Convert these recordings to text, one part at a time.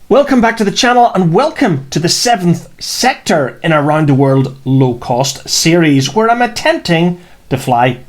Welcome back to the channel and welcome to the 7th sector in our Round the World Low Cost series, where I'm attempting to fly,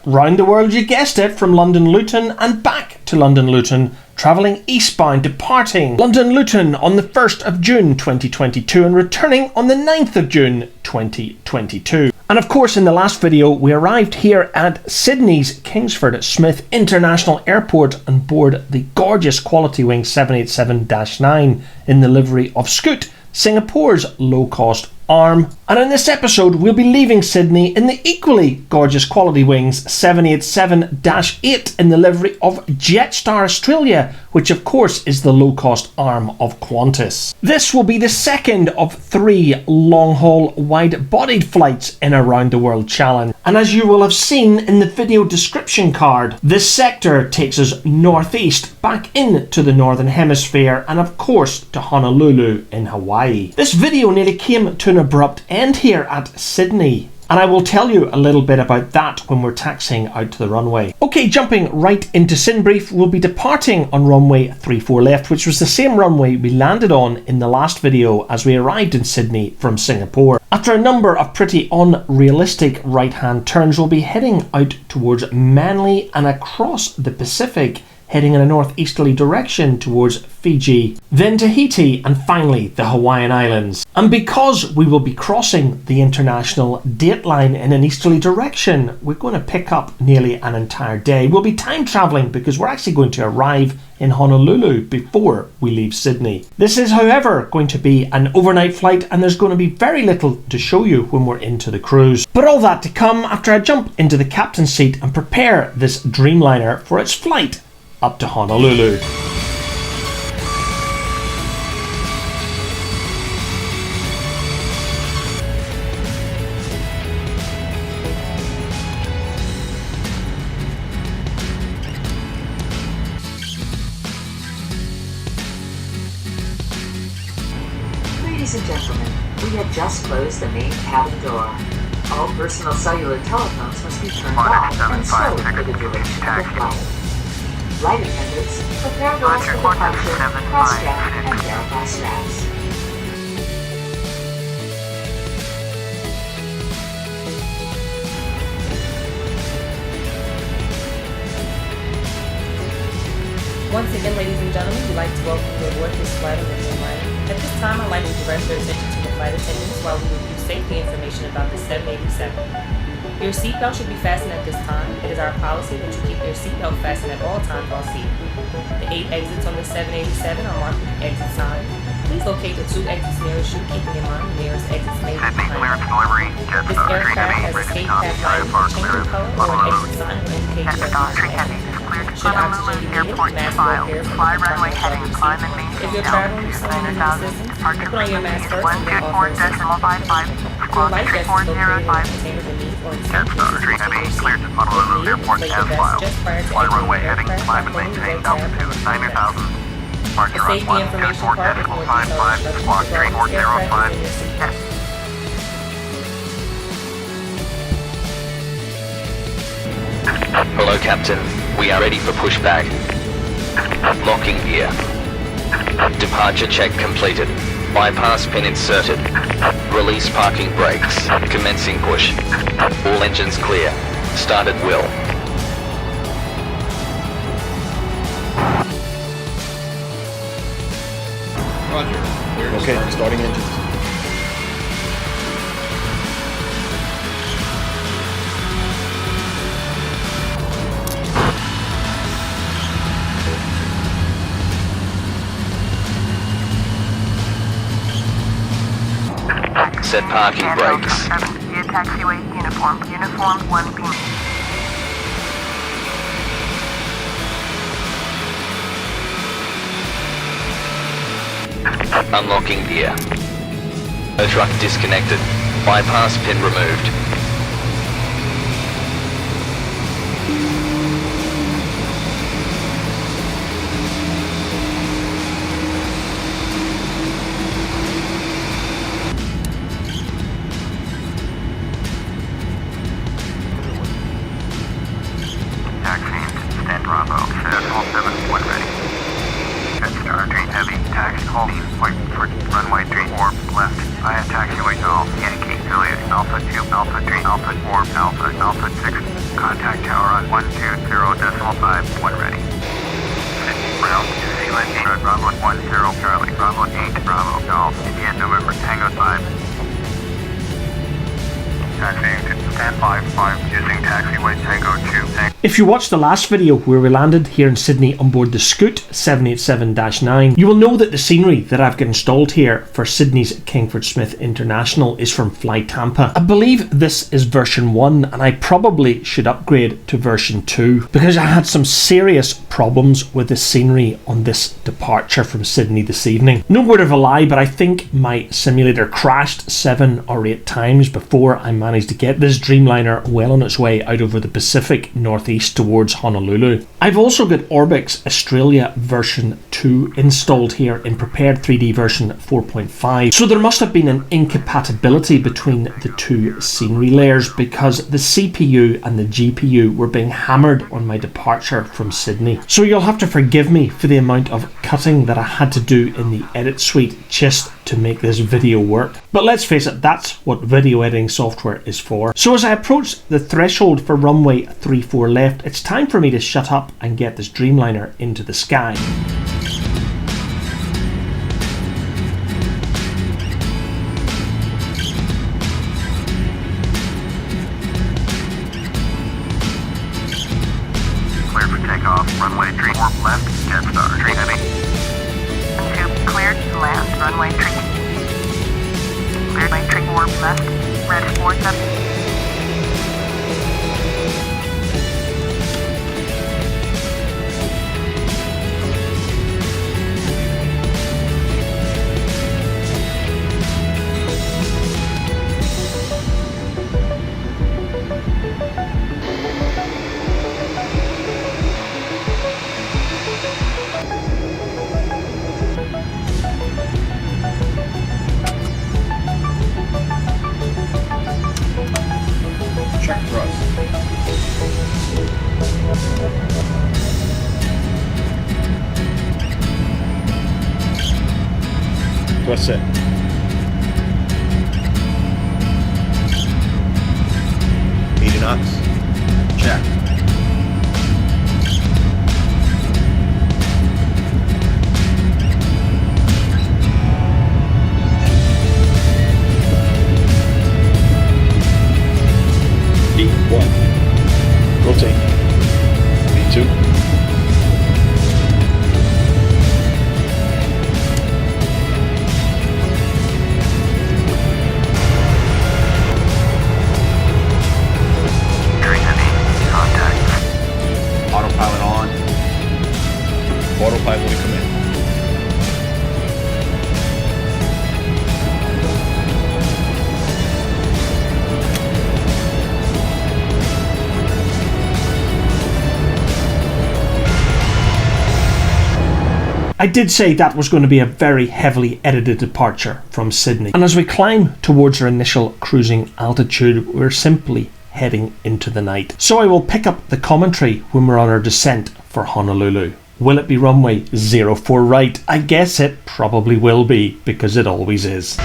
round the world, you guessed it, from London Luton and back to London Luton, travelling eastbound, departing London Luton on the 1st of June 2022 and returning on the 9th of June 2022. And of course, in the last video, we arrived here at Sydney's Kingsford Smith International Airport on board the gorgeous Qualitywings 787-9 in the livery of Scoot, Singapore's low-cost arm. And in this episode, we'll be leaving Sydney in the equally gorgeous Qualitywings 787-8 in the livery of JetStar Australia, which of course is the low-cost arm of Qantas. This will be the second of 3 long-haul wide-bodied flights in a round-the-world challenge. And as you will have seen in the video description card, this sector takes us northeast, back into the Northern Hemisphere, and of course to Honolulu in Hawaii. This video nearly came to an abrupt end here at Sydney, and I will tell you a little bit about that when we're taxiing out to the runway. Okay, jumping right into Sin Brief, we'll be departing on runway 34 left, which was the same runway we landed on in the last video as we arrived in Sydney from Singapore. After a number of pretty unrealistic right-hand turns, we'll be heading out towards Manly and across the Pacific, heading in a northeasterly direction towards Fiji, then Tahiti, and finally the Hawaiian Islands. And because we will be crossing the international date line in an easterly direction, we're going to pick up nearly an entire day. We'll be time travelling because we're actually going to arrive in Honolulu before we leave Sydney. This is, however, going to be an overnight flight, and there's going to be very little to show you when we're into the cruise. But all that to come after I jump into the captain's seat and prepare this Dreamliner for its flight up to Honolulu. Ladies and gentlemen, we have just closed the main cabin door. All personal cellular telephones must be turned off and slowed for the duration of the flight. Flight attendants, prepare doors for departure, cross-check, and verify straps. Once again, ladies and gentlemen, we'd like to welcome you aboard this flight on the Dreamliner. At this time, I'd like to direct your attention to the flight attendants while we review safety information about the 787. Your seatbelt should be fastened at this time. It is our policy that you keep your seatbelt fastened at all times while seated. The 8 exits on the 787 are marked with the exit sign. Please locate the 2 exits nearest you, keeping in mind the nearest exits may be behind you. This aircraft has escape path lighting with changing color or an exit sign will indicate you are passing. Should oxygen be needed, mask will appear from the compartment above your seat. If you're traveling with someone needing assistance, put on your mask first and then offer assistance. Your life vest is located in a container beneath or in some cases between your seat. If needed, place your vest just prior to entering the aircraft by holding the red tab from the vest. The safety information part with more detailed instructions regarding this aircraft is in your seatbelt. Hello, Captain. We are ready for pushback. Locking gear. Departure check completed. Bypass pin inserted. Release parking brakes. Commencing push. All engines clear. Start at will. Roger. Okay, starting engines. Set parking brakes. Taxiway uniform 1B. Unlocking gear. Tow truck disconnected. Bypass pin removed. Taxiing, stand Bravo, set all 7, 1 ready. JetStar Dream Heavy, taxi holding point for runway 34 left, via taxiway to All Yankee, Juliet, Alpha 2, Alpha 3, Alpha 4, Alpha, Alpha 6, contact tower on 120.5, when ready. Ground, New Zealand, Bravo 10, Charlie, Bravo 8, Bravo, Golf, India, November, Tango 5. Taxiing to stand 5 using taxiway Tango 2. If you watched the last video where we landed here in Sydney on board the Scoot 787-9, you will know that the scenery that I've got installed here for Sydney's Kingsford Smith International is from FlyTampa. I believe this is version 1 and I probably should upgrade to version 2 because I had some serious problems with the scenery on this departure from Sydney this evening. No word of a lie, but I think my simulator crashed 7 or 8 times before I managed to get this Dreamliner well on its way out over the Pacific Northeast towards Honolulu. I've also got Orbx Australia version 2 installed here in prepared 3D version 4.5, so there must have been an incompatibility between the two scenery layers because the CPU and the GPU were being hammered on my departure from Sydney. So you'll have to forgive me for the amount of cutting that I had to do in the edit suite just to make this video work. But let's face it, that's what video editing software is for. So as I approach the threshold for runway 34 left, it's time for me to shut up and get this Dreamliner into the sky. Clear for takeoff, runway 34 left, JetStar Dream Heavy. 2 cleared to land, runway 3. Cleared by 34 left, red 47. Check thrust. Thrust set. Median knots. Check. E1. Rotate. V2. Very heavy. Contact. Autopilot on. Autopilot will come in. I did say that was going to be a very heavily edited departure from Sydney, and as we climb towards our initial cruising altitude, we're simply heading into the night. So I will pick up the commentary when we're on our descent for Honolulu. Will it be runway 04 right? I guess it probably will be, because it always is.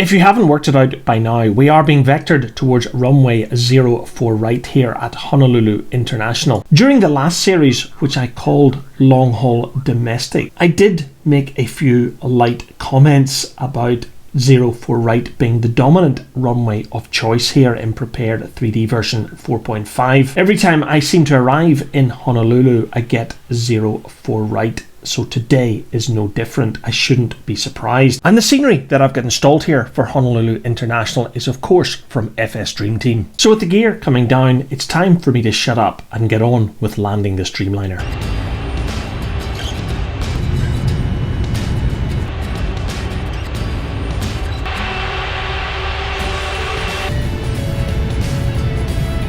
If you haven't worked it out by now, we are being vectored towards runway 04 right here at Honolulu International. During the last series, which I called Long Haul Domestic, I did make a few light comments about 04 right being the dominant runway of choice here in prepared 3D version 4.5. Every time I seem to arrive in Honolulu, I get 04 right. So today is no different. I shouldn't be surprised. And the scenery that I've got installed here for Honolulu International is of course from FS Dream Team. So with the gear coming down, it's time for me to shut up and get on with landing this Dreamliner.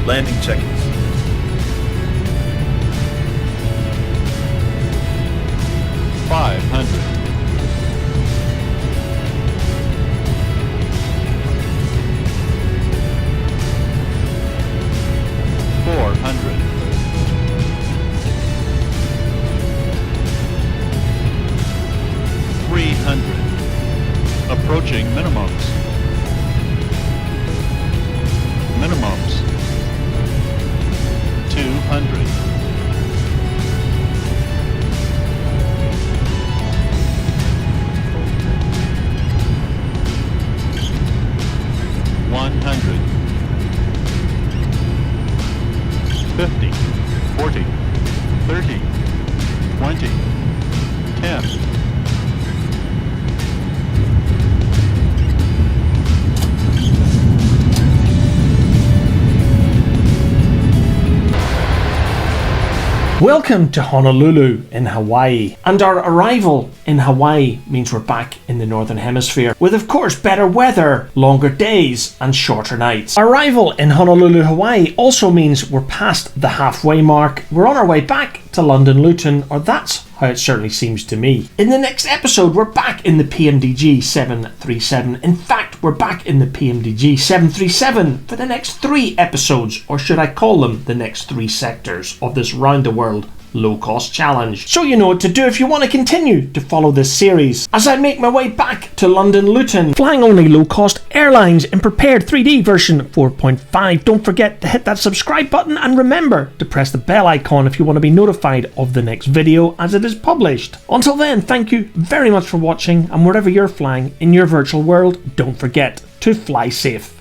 Landing check-ins. 500. 400. 300. Approaching minimums. Minimums. 200. 100, 50, 40, 30, 20, 10. Welcome to Honolulu in Hawaii, and our arrival in Hawaii means we're back in the Northern Hemisphere with of course better weather, longer days and shorter nights. Our arrival in Honolulu, Hawaii also means we're past the halfway mark. We're on our way back to London Luton, or that's how it certainly seems to me. In the next episode, we're back in the PMDG 737. In fact, we're back in the PMDG 737 for the next 3 episodes, or should I call them the next 3 sectors of this round the world low-cost challenge. So you know what to do if you want to continue to follow this series. As I make my way back to London Luton, flying only low-cost airlines in prepared 3D version 4.5. Don't forget to hit that subscribe button and remember to press the bell icon if you want to be notified of the next video as it is published. Until then, thank you very much for watching, and wherever you're flying in your virtual world, don't forget to fly safe.